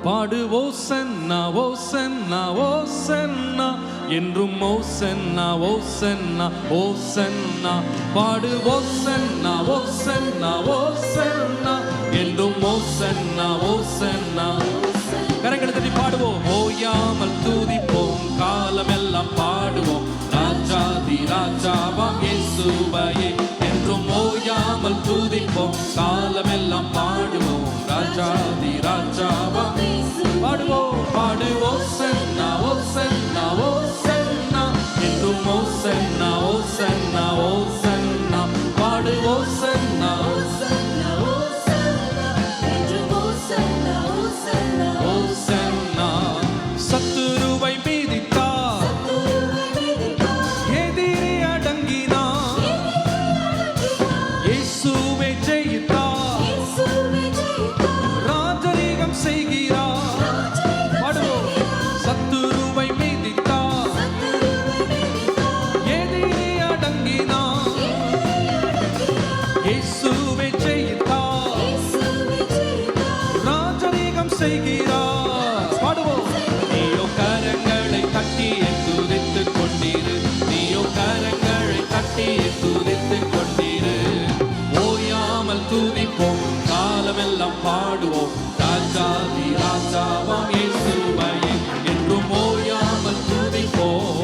பாடு ஓசன்னா ஓசன்னா ஓசன்னா என்றும் ஓசன்னா ஓசன்னா ஓசன்னா பாடு ஓசன்னா ஓசன்னா ஓசன்னா என்றும் ஓசன்னா ஓசன்னா. கரங்களை தட்டி பாடுவோம். ஓயாமல் துதிப்போம், காலமெல்லாம் பாடுவோம், ராஜாதி ராஜாவாம் இயேசுவையே என்றும் ஓயாமல் துதிப்போம், காலமெல்லாம் பாடுவோம், ராஜாதி ராஜாவாம் பாடுவோம். பாடு ஓசன்னா ஓசன்னா ஓசன்னா என்றும் ஓசன்னா ஓசன்னா ஓசன்னா பாடு ஓசன்னா ஓசன்னா என்றும் ஓசன்னா ஓசன்னா ஓசன்னா. சத்துருவை மீதித்தார், எதிரி அடங்கினார், இயேசுவே ஜெயித்தார், ராஜரீகம் செய்கிறார். சத்துருவை மீதித்தார், எதிரி அடங்கினார், இயேசுவே ஜெயித்தார், ராஜரீகம் செய்கிறார். பாடுவோம். நீயோ கரங்களை தட்டி துதித்துக் கொண்டீரு, நீயோ கரங்களை தட்டி துதித்துக் கொண்டீரு. ஓயாமல் துதிப்போம், காலமெல்லாம் பாடுவோம், ராஜாதி ராஜாவாம் இயேசுவையே என்றும் ஓயாமல் துதிப்போம்,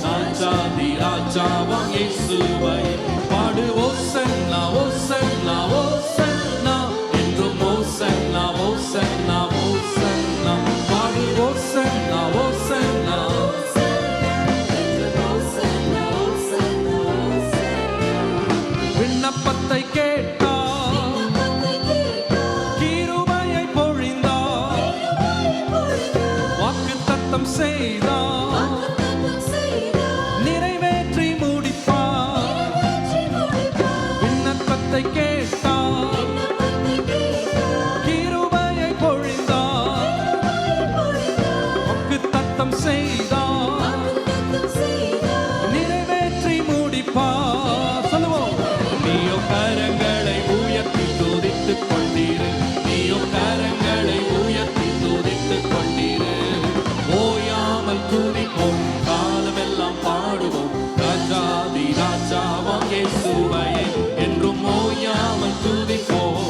ராஜாதி ராஜாவாம் இயேசுவையே. பாடு ஓசன்னா ஓசன்னா ஓசன்னா என்றும் ஓசன்னா ஓசன்னா ஓசன்னா பாடு ஓசன்னா ஓசன்னா. விண்ணப்பத்தை கேட்டார், கிருபையை பொழிந்தார், வாக்குத்தத்தம் செய்தார், நிறைவேற்றி முடிப்பார். விண்ணப்பத்தை கேட்டார், கிருபையை பொழிந்தார், வாக்குத்தத்தம் செய்தார், நிறைவேற்றி முடிப்பார். சொல்லுவோம். நீயோ கரங்களை உயர்த்தி துதித்துக் கொண்டீரு, நீயோ கரங்களை உயர்த்தி துதித்துக் கொண்டீரு. ஓயாமல் துதிப்போம், காலமெல்லாம் பாடுவோம், ராஜாதி ராஜாவாம் இயேசுவையே என்றும் ஓயாமல் துதிப்போம்,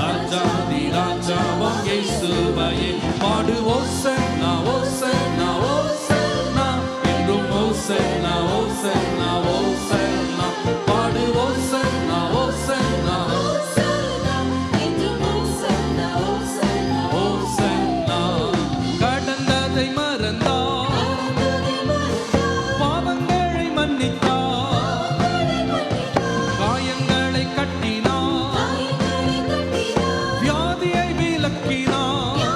ராஜாதி ராஜாவாம் இயேசுவையே. பாடு ஓசன்னா ஓசன்னா ஓசன்னா என்றும் ஓசன்னா ஓசன்னா ஓசன்னா பாடு ஓசன்னா ஓசன்னா ஓசன்னா. கடந்ததை மறந்தார், பாவங்களை மன்னித்தார், காயங்களை கட்டினார், வியாதியை விலக்கினார்,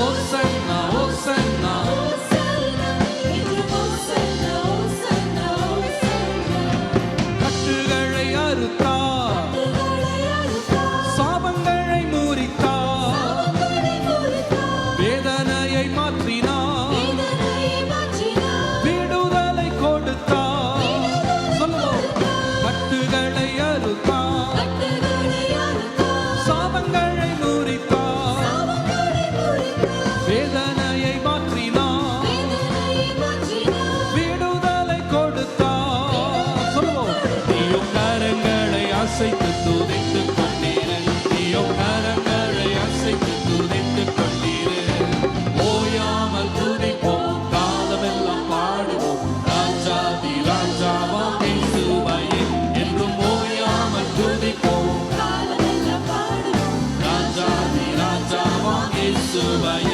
ஓசன்னா ஓசன்னா கட்டுகளை அறுத்தார் சாபங்களை முறித்தார் வேதனையை மாற்றினார் விடுதலை கொடுத்தார் சொல்லுவோம் கட்டுகளை அறுத்தார் சாபங்களை முறித்தார் வேதனையை மாற்றினார் விடுதலை கொடுத்தார் சொல்லுவோம் நீயும் கரங்களை அசைத்து துதித்துக் கொண்டீரு நீயும் கரங்களை அசைத்து துதித்துக் கொண்டீரு ஓயாமல் துதிப்போம் காலமெல்லாம் பாடுவோம் ராஜாதி ராஜாவாம் இயேசுவையே என்றும் ஓயாமல் துதிப்போம் ராஜாதி ராஜாவாம் இயேசுவையே